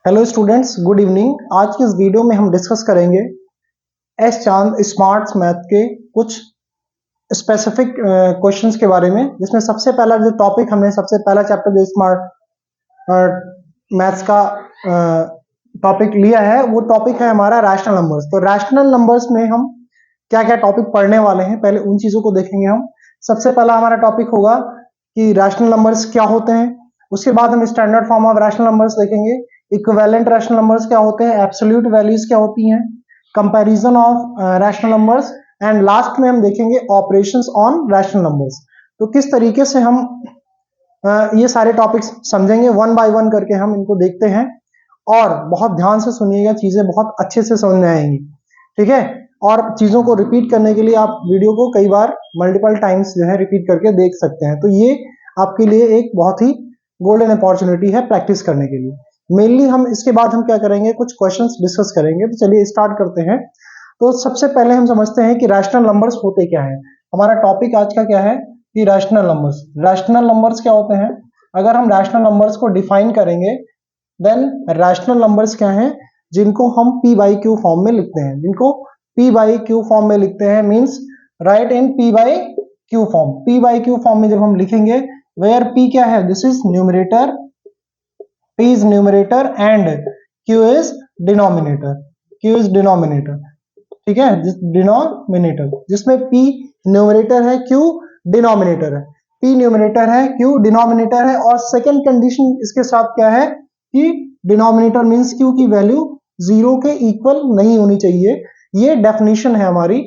Hello students, good evening. आज की इस वीडियो में हम डिस्कस करेंगे एस चांद स्मार्ट मैथ के कुछ स्पेसिफिक क्वेश्चंस के बारे में, जिसमें सबसे पहला जो टॉपिक हमने सबसे पहला चैप्टर जो स्मार्ट मैथ्स का टॉपिक लिया है वो टॉपिक है हमारा रैशनल नंबर्स। तो रैशनल नंबर्स में हम क्या क्या टॉपिक पढ़ने वाले हैं, पहले उन चीज़ों को देखेंगे हम। सबसे पहला हमारा टॉपिक होगा कि रैशनल नंबर्स क्या होते हैं। उसके बाद हम standard form of rational numbers देखेंगे, इक्विवेलेंट रैशनल नंबर्स क्या होते हैं, एब्सोल्यूट वैल्यूज क्या होती हैं, comparison of rational numbers, and last में हम देखेंगे ऑपरेशंस ऑन रैशनल नंबर्स। तो किस तरीके से हम ये सारे टॉपिक्स समझेंगे, वन बाय वन करके हम इनको देखते हैं। और बहुत ध्यान से सुनिएगा, चीजें बहुत अच्छे से समझ में आएंगी, ठीक है। और चीजों को रिपीट करने के लिए आप वीडियो को कई बार मल्टीपल टाइम्स जो है रिपीट करके देख सकते हैं। तो ये आपके लिए एक बहुत ही गोल्डन अपॉर्चुनिटी है प्रैक्टिस करने के लिए। मेनली हम इसके बाद हम क्या करेंगे, कुछ क्वेश्चंस डिस्कस करेंगे। तो चलिए स्टार्ट करते हैं। तो सबसे पहले हम समझते हैं कि रैशनल नंबर्स होते क्या है। हमारा टॉपिक आज का क्या है कि रैशनल नंबर्स। रैशनल नंबर्स क्या होते हैं, अगर हम रैशनल नंबर्स को डिफाइन करेंगे, देन रैशनल नंबर्स क्या हैं, जिनको हम पी बाई क्यू फॉर्म में लिखते हैं। जिनको पी बाई क्यू फॉर्म में लिखते हैं means right in P by Q form. P by Q form में जब हम लिखेंगे, वेयर पी क्या है, this is numerator, P is numerator and Q is denominator. Q is denominator, ठीक है, डिनोमिनेटर, जिसमें P न्यूमरेटर है, Q डिनोमिनेटर है। P न्यूमरेटर है, Q डिनोमिनेटर है। और सेकंड कंडीशन इसके साथ क्या है कि डिनोमिनेटर मींस Q की वैल्यू जीरो के इक्वल नहीं होनी चाहिए। ये डेफिनेशन है हमारी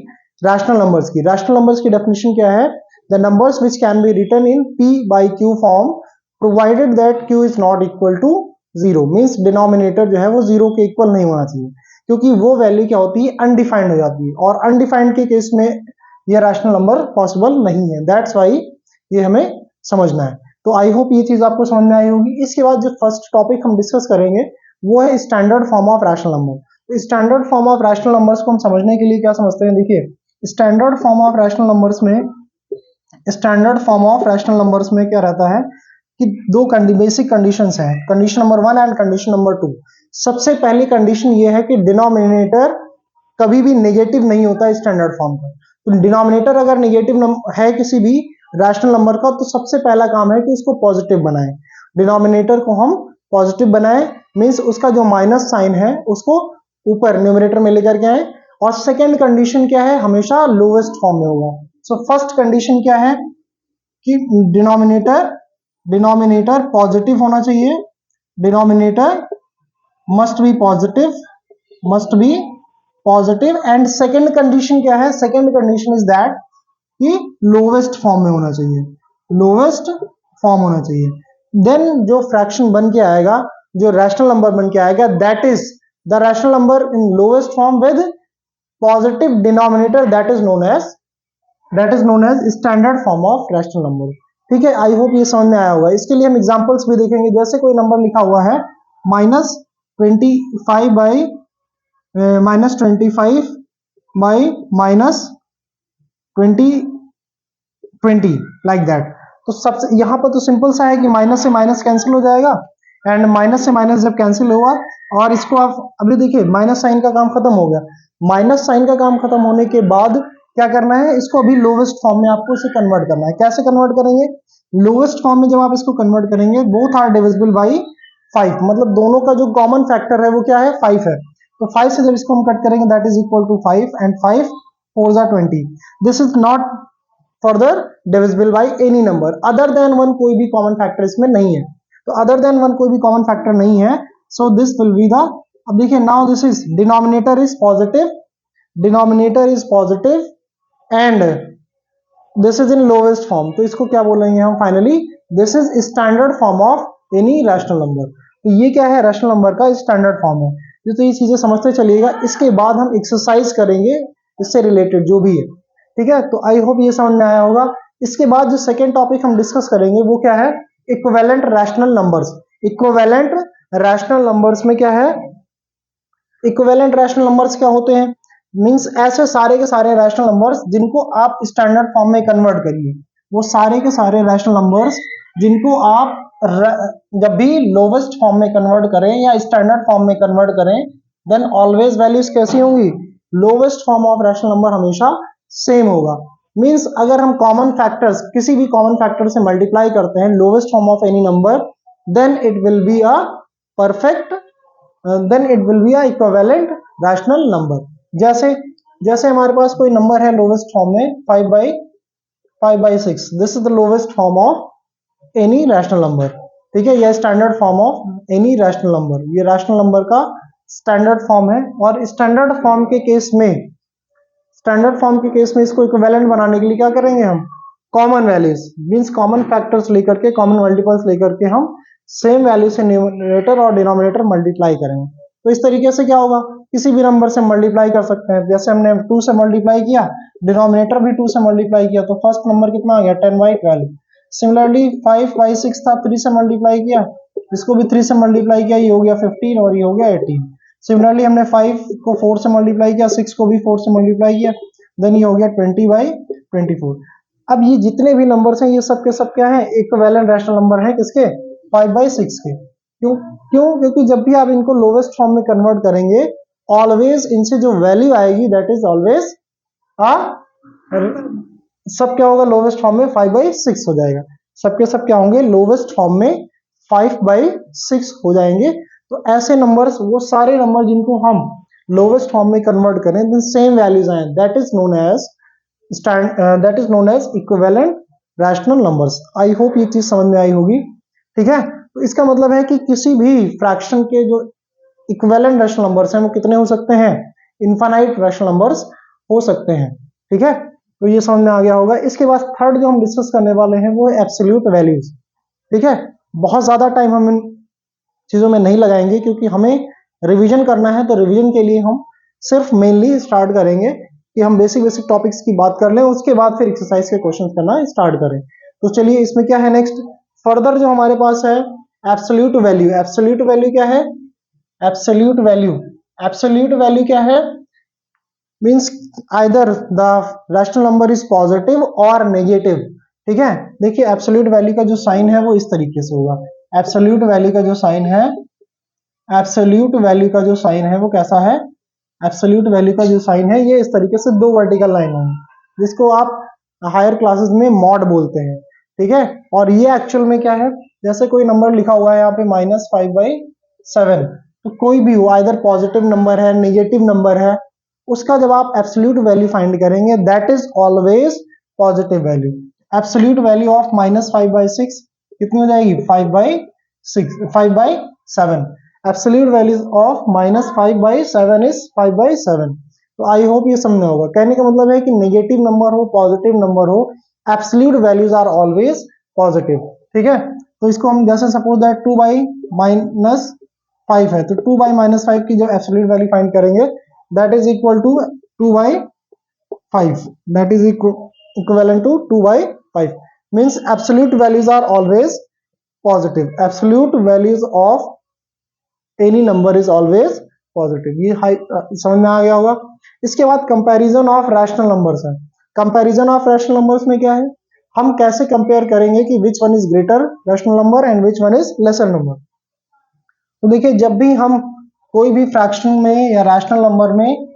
रैशनल नंबर्स की। रैशनल नंबर्स की डेफिनेशन क्या है, the numbers which can be written in P by Q form provided that Q is not equal to zero. Means denominator जो है वो जीरो के इक्वल नहीं होना चाहिए, क्योंकि वो वैल्यू क्या होती है, अनडिफाइंड हो जाती है। और अनडिफाइंड के केस में ये रैशनल नंबर पॉसिबल नहीं है। दैट्स वाई ये हमें समझना है। तो आई होप ये चीज आपको समझ में आई होगी। इसके बाद जो फर्स्ट टॉपिक हम डिस्कस करेंगे वो है standard form of rational number. तो standard form of rational numbers को हम समझने के लिए क्या समझते हैं, देखिए standard form of rational numbers में, standard form of rational numbers में क्या रहता है कि दो बेसिक कंडीशंस हैं, condition number 1 and condition number 2। सबसे पहली कंडीशन ये है कि डिनोमिनेटर कभी भी नेगेटिव नहीं होता स्टैंडर्ड फॉर्म का। तो डिनोमिनेटर अगर नेगेटिव है किसी भी रैशनल नंबर का, तो सबसे पहला काम है कि उसको पॉजिटिव बनाएं। डिनोमिनेटर को हम पॉजिटिव बनाएं, मींस उसका जो माइनस साइन है उसको ऊपर न्यूमरेटर में लेकर के आए। और सेकेंड कंडीशन क्या है, हमेशा लोवेस्ट फॉर्म में होगा। सो फर्स्ट कंडीशन क्या है कि डिनोमिनेटर पॉजिटिव होना चाहिए, denominator must be positive, must be positive. And second condition क्या है, सेकेंड कंडीशन इज दैट कि लोवेस्ट फॉर्म में होना चाहिए, लोवेस्ट फॉर्म होना चाहिए। देन जो फ्रैक्शन बन के आएगा, जो रैशनल नंबर बन के आएगा, that is the rational number in lowest form with positive denominator, that is known as standard form of rational number. ठीक है, आई होप ये समझ में आया होगा। इसके लिए हम एग्जांपल्स भी देखेंगे। जैसे कोई नंबर लिखा हुआ है -25 बाई -25 बाई -20 लाइक दैट। तो सबसे यहाँ पर तो सिंपल सा है कि माइनस से माइनस कैंसिल हो जाएगा, एंड माइनस से माइनस जब कैंसिल हुआ और इसको आप अभी देखिए माइनस साइन का काम खत्म हो गया। माइनस साइन का काम खत्म होने के बाद क्या करना है, इसको अभी लोवेस्ट फॉर्म में आपको इसे कन्वर्ट करना है। कैसे कन्वर्ट करेंगे, लोवेस्ट फॉर्म में जब आप इसको कन्वर्ट करेंगे, बोथ आर डिविजिबल बाई 5, मतलब दोनों का जो कॉमन फैक्टर है वो क्या है, 5 है। तो 5 से जब इसको हम कट करेंगे, that is equal to 5 and 5 4 are 20। This is not further divisible by any number other than 1। कोई भी कॉमन फैक्टर इसमें नहीं है, तो अदर देन 1 कोई भी कॉमन फैक्टर नहीं है। So this will be the, अब देखिए now this is denominator is positive, denominator is positive and this is in lowest form. तो इसको क्या बोलेंगे हम finally, this is standard form of any rational number. तो ये क्या है, रैशनल नंबर का स्टैंडर्ड फॉर्म है। तो ये चीजें समझते चलिएगा। इसके बाद हम एक्सरसाइज करेंगे इससे रिलेटेड जो भी है, ठीक है। तो आई होप ये समझ में आया होगा। इसके बाद जो सेकेंड टॉपिक हम डिस्कस करेंगे वो क्या है, equivalent rational numbers. Equivalent rational numbers में क्या है, इक्विवेलेंट रैशनल नंबर्स क्या होते हैं, मींस ऐसे सारे के सारे रैशनल नंबर्स जिनको आप स्टैंडर्ड फॉर्म में कन्वर्ट करिए, वो सारे के सारे रैशनल नंबर्स जिनको आप जब भी लोवेस्ट फॉर्म में कन्वर्ट करें या स्टैंडर्ड फॉर्म में कन्वर्ट करें, देन ऑलवेज वैल्यूज कैसी होंगी, lowest form of rational number हमेशा सेम होगा। मींस अगर हम कॉमन फैक्टर्स, किसी भी कॉमन फैक्टर से मल्टीप्लाई करते हैं lowest form of any number, then it will be a perfect, then it will be a equivalent rational number. जैसे जैसे हमारे पास कोई नंबर है लोवेस्ट फॉर्म में 5/6, this is the lowest form of any rational number, ठीक है, यह standard form of any rational number, ये रैशनल नंबर का स्टैंडर्ड फॉर्म है। और स्टैंडर्ड फॉर्म के केस में इसको इक्विवेलेंट बनाने के लिए क्या करेंगे हम, common values means common factors लेकर के, कॉमन मल्टीपल्स लेकर के हम सेम वैल्यू से न्यूमरेटर और डिनोमिनेटर मल्टीप्लाई करेंगे। तो इस तरीके से क्या होगा, किसी भी नंबर से मल्टीप्लाई कर सकते हैं। जैसे हमने 2 से मल्टीप्लाई किया, डिनोमिनेटर भी 2 से मल्टीप्लाई किया, तो फर्स्ट नंबर कितना आ गया 10/12। सिमिलरली 5/6 था, 3 से मल्टीप्लाई किया, इसको भी 3 से मल्टीप्लाई किया, ये हो गया 15 और ये हो गया 18। सिमिलरली हमने 5 को 4 से मल्टीप्लाई किया, 6 को भी 4 से मल्टीप्लाई किया, देन ये हो गया 20/24। अब ये जितने भी नंबर्स हैं ये सब के सब क्या है, इक्विवेलेंट रैशनल नंबर है किसके, 5/6 के। क्यों क्यों क्योंकि जब भी आप इनको लोवेस्ट फॉर्म में कन्वर्ट करेंगे, ऑलवेज इनसे जो वैल्यू आएगी दैट इज ऑलवेज आ सब क्या होगा, लोवेस्ट फॉर्म में 5/6 हो जाएगा। सबके सब क्या होंगे, लोवेस्ट फॉर्म में 5/6 हो जाएंगे। तो ऐसे नंबर्स, वो सारे नंबर जिनको हम लोवेस्ट फॉर्म में कन्वर्ट करें, देन सेम वैल्यूज आए, that is known as equivalent rational numbers. I hope ये चीज समझ में आई होगी, ठीक है। तो इसका मतलब है कि किसी भी फ्रैक्शन के जो इक्विवेलेंट रैशनल नंबर्स हैं वो कितने हो सकते हैं, इनफाइनाइट रैशनल नंबर्स हो सकते हैं, ठीक है। तो ये समझ में आ गया होगा। इसके बाद थर्ड जो हम डिस्कस करने वाले हैं वो है एब्सोल्यूट वैल्यूज, ठीक है। बहुत ज्यादा टाइम हम इन चीजों में नहीं लगाएंगे क्योंकि हमें रिवीजन करना है। तो रिवीजन के लिए हम सिर्फ मेनली स्टार्ट करेंगे कि हम बेसिक बेसिक टॉपिक्स की बात कर लें, उसके बाद फिर एक्सरसाइज के क्वेश्चंस करना स्टार्ट करें। तो चलिए इसमें क्या है नेक्स्ट, फर्दर जो हमारे पास है एब्सोल्यूट वैल्यू। एब्सोल्यूट वैल्यू क्या है, एब्सोल्यूट वैल्यू क्या है, means either the rational number is positive और नेगेटिव, ठीक है। देखिए एब्सोल्यूट वैल्यू का जो साइन है वो इस तरीके से होगा। एब्सोल्यूट वैल्यू का जो साइन है, एब्सोल्यूट वैल्यू का जो साइन है वो कैसा है, एब्सोल्यूट वैल्यू का जो साइन है ये इस तरीके से दो वर्टिकल लाइन होंगी, जिसको आप हायर क्लासेस में मॉड बोलते हैं, ठीक है। और ये एक्चुअल में क्या है, जैसे कोई नंबर लिखा हुआ है यहाँ पे -5/7, तो कोई भी हो, आइदर पॉजिटिव नंबर है नेगेटिव नंबर है, उसका जब आप एब्सोल्यूट वैल्यू फाइंड करेंगे that is always positive value. Absolute value of -5/6 कितनी हो जाएगी, 5/7। Absolute value of -5/7 is 5/7। तो आई होप ये समझना होगा। कहने का मतलब है कि नेगेटिव नंबर हो पॉजिटिव नंबर हो, absolute values are always positive, ठीक है। तो इसको हम जैसे सपोज दैट 2/-5 है, तो 2/-5 की जो एब्सोल्यूट वैल्यू फाइंड करेंगे that is equal to 2/5, that is equivalent to 2/5। Means absolute values are always positive, absolute values of any number is always positive. ये समझ में आ गया होगा। इसके बाद कंपैरिजन ऑफ रैशनल नंबर्स है। कंपैरिजन ऑफ रैशनल नंबर्स में क्या है, हम कैसे कंपेयर करेंगे कि which one is greater rational number and which one is lesser number. तो देखिए जब भी हम कोई भी फ्रैक्शन में या रैशनल नंबर में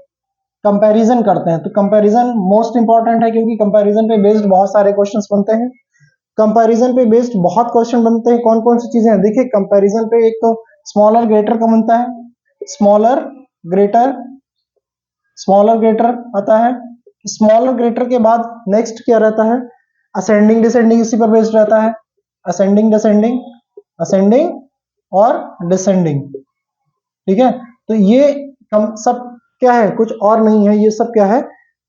कंपैरिजन करते हैं, तो कंपैरिजन मोस्ट इंपॉर्टेंट है क्योंकि कंपैरिजन पे बेस्ड बहुत सारे क्वेश्चंस बनते हैं। कंपैरिजन पे बेस्ड बहुत क्वेश्चन बनते हैं। कौन कौन सी चीजें हैं, देखिए कंपैरिजन पे एक तो स्मॉलर ग्रेटर का बनता है, स्मॉलर ग्रेटर, स्मॉलर ग्रेटर आता है। स्मॉलर ग्रेटर के बाद नेक्स्ट क्या रहता है, असेंडिंग डिसेंडिंग, इसी पर बेस्ड रहता है, असेंडिंग डिसेंडिंग, असेंडिंग और डिसेंडिंग, ठीक है। तो ये सब क्या है, कुछ और नहीं है, ये सब क्या है,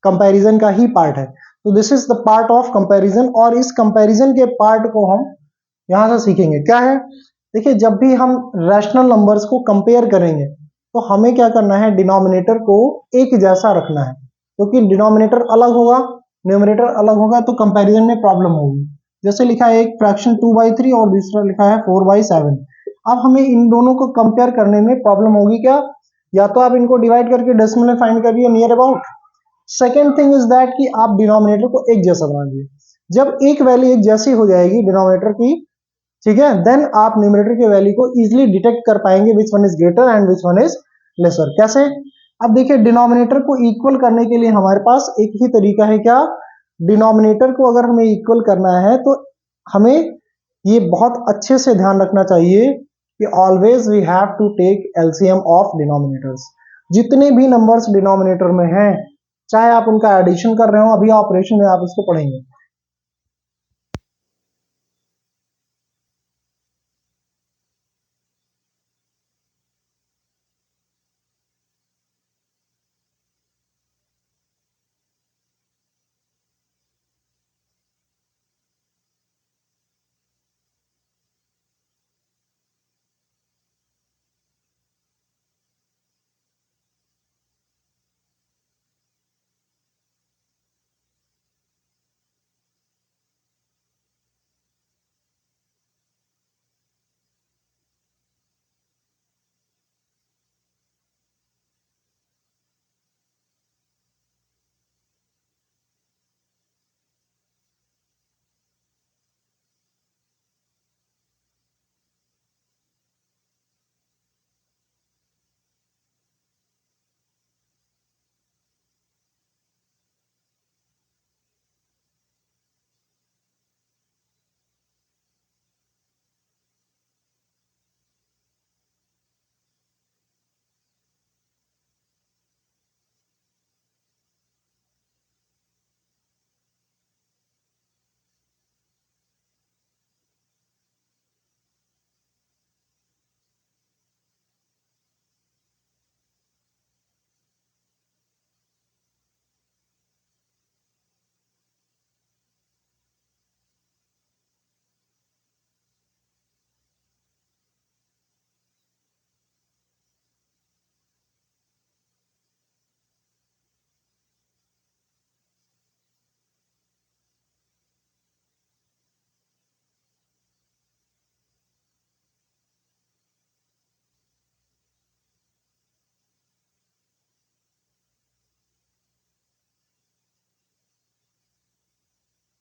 कंपैरिजन का ही पार्ट है। तो this is the part of comparison, और इस कंपैरिजन के पार्ट को हम यहां से सीखेंगे। क्या है, देखिए जब भी हम रैशनल नंबर्स को कंपेयर करेंगे तो हमें क्या करना है, डिनोमिनेटर को एक जैसा रखना है, क्योंकि डिनोमिनेटर अलग होगा न्यूमरेटर अलग होगा तो कंपैरिजन में प्रॉब्लम होगी। जैसे लिखा है एक फ्रैक्शन 2/3 और दूसरा लिखा है 4/7। अब हमें इन दोनों को कंपेयर करने में प्रॉब्लम होगी क्या, या तो आप इनको डिवाइड करके डेसिमल में फाइंड करिए near about. Second thing is that कि आप डिनोमिनेटर को एक जैसा बना दीजिए। जब एक वैल्यू एक जैसी हो जाएगी डिनोमिनेटर की, ठीक है, देन आप न्यूमरेटर के वैल्यू को इजीली डिटेक्ट कर पाएंगे विच one is greater and which one is laser. कैसे? अब देखिए, डिनोमिनेटर को इक्वल करने के लिए हमारे पास एक ही तरीका है, क्या? डिनोमिनेटर को अगर हमें इक्वल करना है तो हमें ये बहुत अच्छे से ध्यान रखना चाहिए कि always we have to take LCM of denominators. जितने भी नंबर्स डिनोमिनेटर में हैं, चाहे आप उनका एडिशन कर रहे हो, अभी ऑपरेशन में आप इसको पढ़ेंगे,